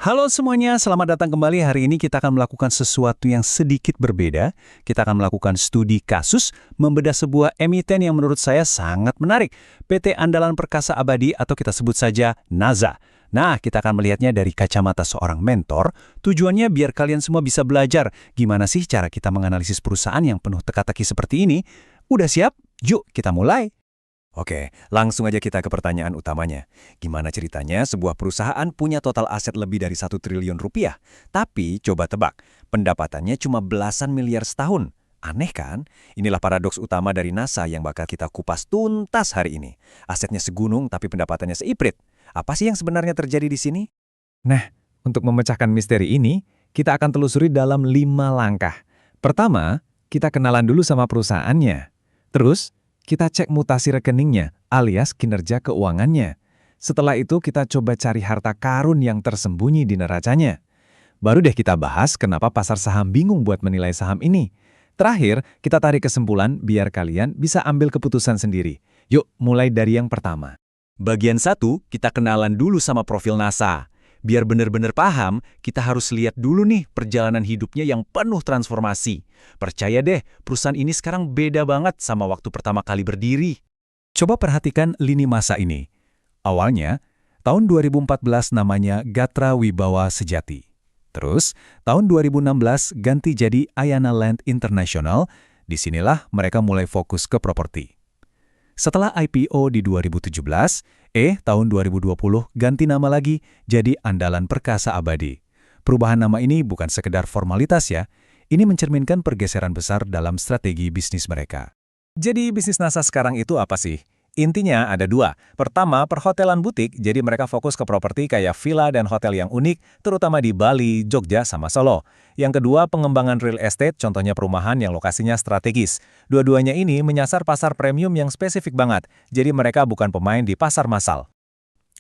Halo semuanya, selamat datang kembali. Hari ini kita akan melakukan sesuatu yang sedikit berbeda. Kita akan melakukan studi kasus, membedah sebuah emiten yang menurut saya sangat menarik. PT Andalan Perkasa Abadi atau kita sebut saja NASA. Nah, kita akan melihatnya dari kacamata seorang mentor. Tujuannya biar kalian semua bisa belajar gimana sih cara kita menganalisis perusahaan yang penuh teka-teki seperti ini. Udah siap? Yuk, kita mulai. Oke, langsung aja kita ke pertanyaan utamanya. Gimana ceritanya sebuah perusahaan punya total aset lebih dari 1 triliun rupiah, tapi coba tebak, pendapatannya cuma belasan miliar setahun. Aneh kan? Inilah paradoks utama dari NASA yang bakal kita kupas tuntas hari ini. Asetnya segunung tapi pendapatannya seiprit. Apa sih yang sebenarnya terjadi di sini? Nah, untuk memecahkan misteri ini, kita akan telusuri dalam 5 langkah. Pertama, kita kenalan dulu sama perusahaannya. Terus, kita cek mutasi rekeningnya, alias kinerja keuangannya. Setelah itu kita coba cari harta karun yang tersembunyi di neracanya. Baru deh kita bahas kenapa pasar saham bingung buat menilai saham ini. Terakhir, kita tarik kesimpulan biar kalian bisa ambil keputusan sendiri. Yuk, mulai dari yang pertama. Bagian 1, kita kenalan dulu sama profil NASA. Biar benar-benar paham, kita harus lihat dulu nih perjalanan hidupnya yang penuh transformasi. Percaya deh, perusahaan ini sekarang beda banget sama waktu pertama kali berdiri. Coba perhatikan lini masa ini. Awalnya, tahun 2014 namanya Gatra Wibawa Sejati. Terus, tahun 2016 ganti jadi Ayana Land International. Disinilah mereka mulai fokus ke properti. Setelah IPO di 2017, tahun 2020 ganti nama lagi jadi Andalan Perkasa Abadi. Perubahan nama ini bukan sekedar formalitas ya, ini mencerminkan pergeseran besar dalam strategi bisnis mereka. Jadi bisnis NASA sekarang itu apa sih? Intinya ada 2. Pertama, perhotelan butik, jadi mereka fokus ke properti kayak villa dan hotel yang unik, terutama di Bali, Jogja, sama Solo. Yang kedua, pengembangan real estate, contohnya perumahan yang lokasinya strategis. Dua-duanya ini menyasar pasar premium yang spesifik banget, jadi mereka bukan pemain di pasar massal.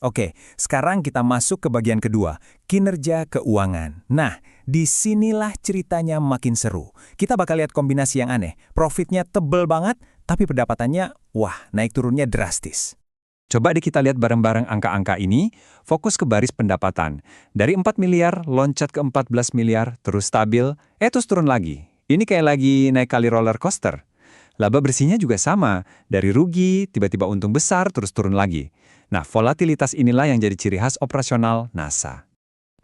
Oke, sekarang kita masuk ke bagian kedua, kinerja keuangan. Nah, disinilah ceritanya makin seru. Kita bakal lihat kombinasi yang aneh. Profitnya tebel banget, tapi pendapatannya, wah, naik turunnya drastis. Coba deh kita lihat bareng-bareng angka-angka ini, fokus ke baris pendapatan. Dari 4 miliar, loncat ke 14 miliar, terus stabil, terus turun lagi. Ini kayak lagi naik kali roller coaster. Laba bersihnya juga sama, dari rugi, tiba-tiba untung besar, terus turun lagi. Nah, volatilitas inilah yang jadi ciri khas operasional NASA.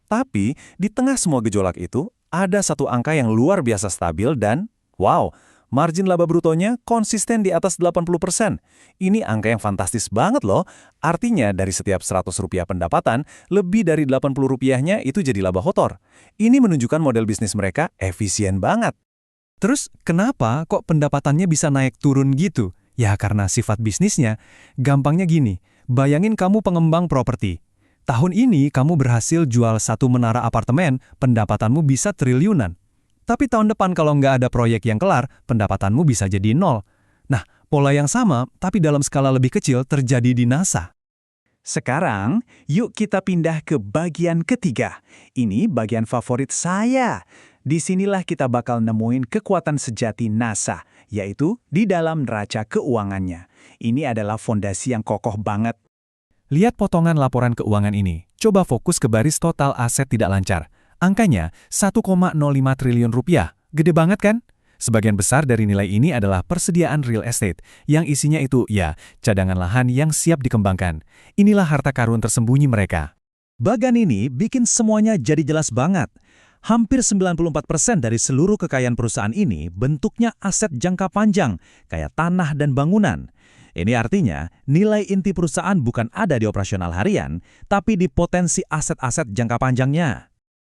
Tapi, di tengah semua gejolak itu, ada satu angka yang luar biasa stabil dan, wow, margin laba brutonya konsisten di atas 80%. Ini angka yang fantastis banget loh. Artinya, dari setiap 100 rupiah pendapatan, lebih dari 80 rupiahnya itu jadi laba kotor. Ini menunjukkan model bisnis mereka efisien banget. Terus, kenapa kok pendapatannya bisa naik turun gitu? Ya, karena sifat bisnisnya. Gampangnya gini, bayangin kamu pengembang properti. Tahun ini kamu berhasil jual 1 menara apartemen, pendapatanmu bisa triliunan. Tapi tahun depan kalau nggak ada proyek yang kelar, pendapatanmu bisa jadi 0. Nah, pola yang sama, tapi dalam skala lebih kecil terjadi di NASA. Sekarang, yuk kita pindah ke bagian ketiga. Ini bagian favorit saya. Disinilah kita bakal nemuin kekuatan sejati NASA, yaitu di dalam neraca keuangannya. Ini adalah fondasi yang kokoh banget. Lihat potongan laporan keuangan ini. Coba fokus ke baris total aset tidak lancar. Angkanya 1,05 triliun rupiah. Gede banget kan? Sebagian besar dari nilai ini adalah persediaan real estate, yang isinya itu, ya, cadangan lahan yang siap dikembangkan. Inilah harta karun tersembunyi mereka. Bagan ini bikin semuanya jadi jelas banget. Hampir 94% dari seluruh kekayaan perusahaan ini bentuknya aset jangka panjang, kayak tanah dan bangunan. Ini artinya, nilai inti perusahaan bukan ada di operasional harian, tapi di potensi aset-aset jangka panjangnya.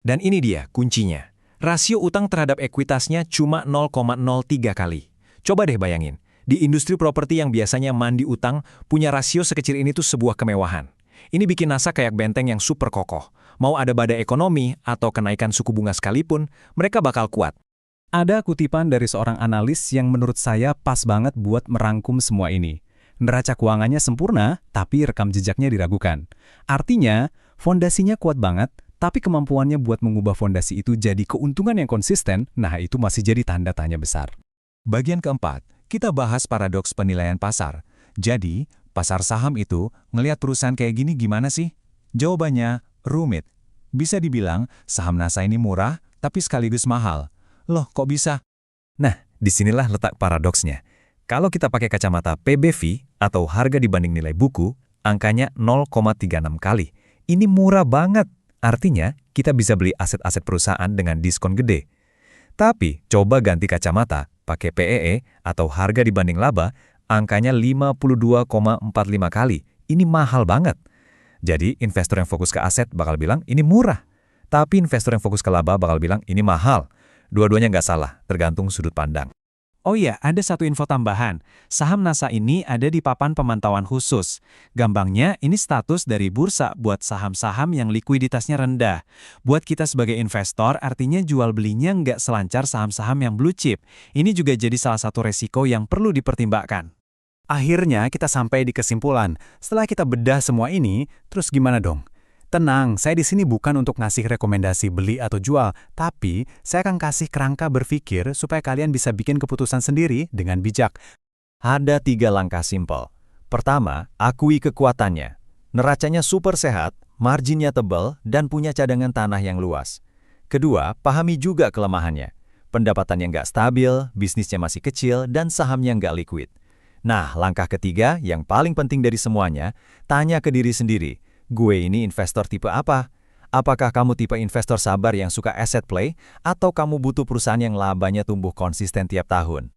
Dan ini dia kuncinya. Rasio utang terhadap ekuitasnya cuma 0,03 kali. Coba deh bayangin, di industri properti yang biasanya mandi utang, punya rasio sekecil ini tuh sebuah kemewahan. Ini bikin NASA kayak benteng yang super kokoh. Mau ada badai ekonomi atau kenaikan suku bunga sekalipun, mereka bakal kuat. Ada kutipan dari seorang analis yang menurut saya pas banget buat merangkum semua ini. Neraca keuangannya sempurna, tapi rekam jejaknya diragukan. Artinya, fondasinya kuat banget, tapi kemampuannya buat mengubah fondasi itu jadi keuntungan yang konsisten, nah itu masih jadi tanda tanya besar. Bagian keempat, kita bahas paradoks penilaian pasar. Jadi, pasar saham itu ngelihat perusahaan kayak gini gimana sih? Jawabannya rumit. Bisa dibilang, saham NASA ini murah, tapi sekaligus mahal. Loh, kok bisa? Nah, disinilah letak paradoksnya. Kalau kita pakai kacamata PBV atau harga dibanding nilai buku, angkanya 0,36 kali. Ini murah banget. Artinya, kita bisa beli aset-aset perusahaan dengan diskon gede. Tapi, coba ganti kacamata, pakai PEE atau harga dibanding laba, angkanya 52,45 kali. Ini mahal banget. Jadi, investor yang fokus ke aset bakal bilang ini murah. Tapi investor yang fokus ke laba bakal bilang ini mahal. Dua-duanya nggak salah, tergantung sudut pandang. Oh iya, ada satu info tambahan. Saham NASA ini ada di papan pemantauan khusus. Gampangnya, ini status dari bursa buat saham-saham yang likuiditasnya rendah. Buat kita sebagai investor, artinya jual belinya nggak selancar saham-saham yang blue chip. Ini juga jadi salah satu resiko yang perlu dipertimbangkan. Akhirnya kita sampai di kesimpulan. Setelah kita bedah semua ini, terus gimana dong? Tenang, saya di sini bukan untuk ngasih rekomendasi beli atau jual, tapi saya akan kasih kerangka berpikir supaya kalian bisa bikin keputusan sendiri dengan bijak. Ada 3 langkah simpel. Pertama, akui kekuatannya. Neracanya super sehat, marginnya tebal, dan punya cadangan tanah yang luas. Kedua, pahami juga kelemahannya. Pendapatannya nggak stabil, bisnisnya masih kecil, dan sahamnya nggak liquid. Nah, langkah ketiga yang paling penting dari semuanya, tanya ke diri sendiri. Gue ini investor tipe apa? Apakah kamu tipe investor sabar yang suka asset play, atau kamu butuh perusahaan yang labanya tumbuh konsisten tiap tahun?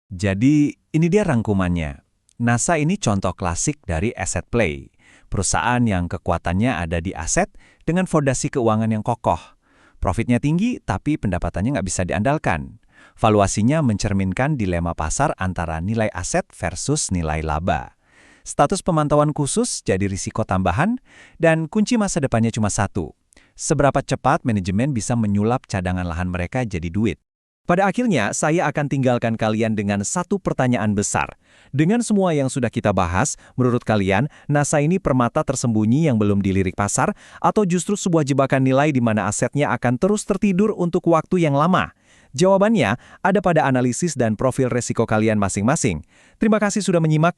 Jadi, ini dia rangkumannya. NASA ini contoh klasik dari asset play. Perusahaan yang kekuatannya ada di aset dengan fondasi keuangan yang kokoh. Profitnya tinggi, tapi pendapatannya nggak bisa diandalkan. Valuasinya mencerminkan dilema pasar antara nilai aset versus nilai laba. Status pemantauan khusus jadi risiko tambahan, dan kunci masa depannya cuma satu. Seberapa cepat manajemen bisa menyulap cadangan lahan mereka jadi duit. Pada akhirnya, saya akan tinggalkan kalian dengan satu pertanyaan besar. Dengan semua yang sudah kita bahas, menurut kalian, NASA ini permata tersembunyi yang belum dilirik pasar, atau justru sebuah jebakan nilai di mana asetnya akan terus tertidur untuk waktu yang lama? Jawabannya ada pada analisis dan profil resiko kalian masing-masing. Terima kasih sudah menyimak.